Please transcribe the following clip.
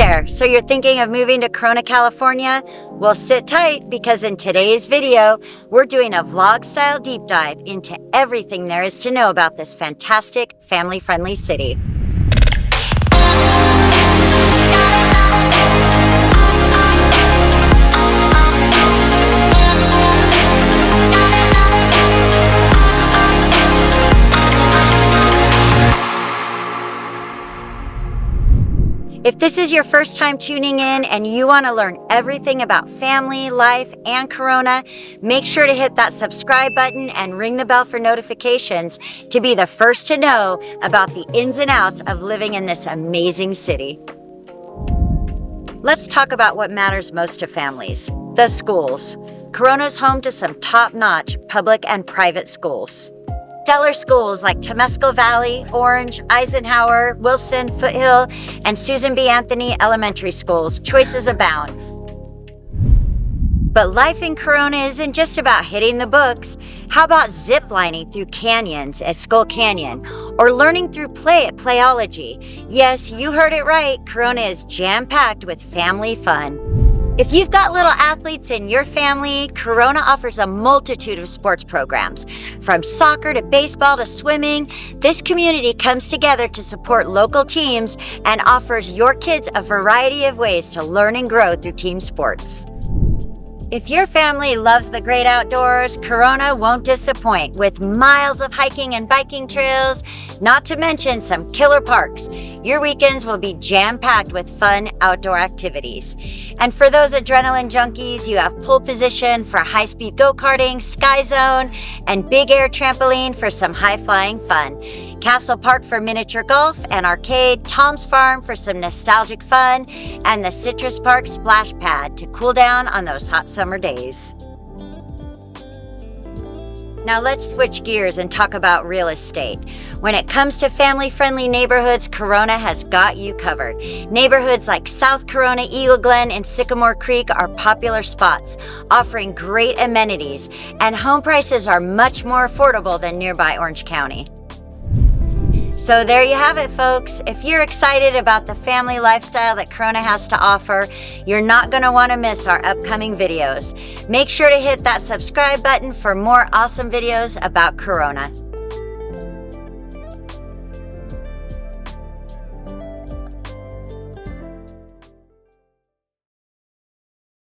there, so you're thinking of moving to Corona, California? Well, sit tight, because in today's video, we're doing a vlog-style deep dive into everything there is to know about this fantastic, family-friendly city. If this is your first time tuning in and you want to learn everything about family, life, and Corona, make sure to hit that subscribe button and ring the bell for notifications to be the first to know about the ins and outs of living in this amazing city. Let's talk about what matters most to families: the schools. Corona's home to some top-notch public and private schools. Stellar schools like Temescal Valley, Orange, Eisenhower, Wilson, Foothill, and Susan B. Anthony Elementary Schools. Choices abound. But life in Corona isn't just about hitting the books. How about ziplining through canyons at Skull Canyon, or learning through play at Playology? Yes, you heard it right. Corona is jam-packed with family fun. If you've got little athletes in your family, Corona offers a multitude of sports programs. From soccer to baseball to swimming, this community comes together to support local teams and offers your kids a variety of ways to learn and grow through team sports. If your family loves the great outdoors, Corona won't disappoint, with miles of hiking and biking trails, not to mention some killer parks. Your weekends will be jam-packed with fun outdoor activities. And for those adrenaline junkies, you have pole position for high-speed go-karting, Sky Zone, and big air trampoline for some high-flying fun. Castle Park for miniature golf and arcade, Tom's Farm for some nostalgic fun, and the Citrus Park splash pad to cool down on those hot summer days. Now let's switch gears and talk about real estate. When it comes to family-friendly neighborhoods, Corona has got you covered. Neighborhoods like South Corona, Eagle Glen, and Sycamore Creek are popular spots, offering great amenities, and home prices are much more affordable than nearby Orange County. So there you have it, folks. If you're excited about the family lifestyle that Corona has to offer, you're not going to want to miss our upcoming videos. Make sure to hit that subscribe button for more awesome videos about Corona.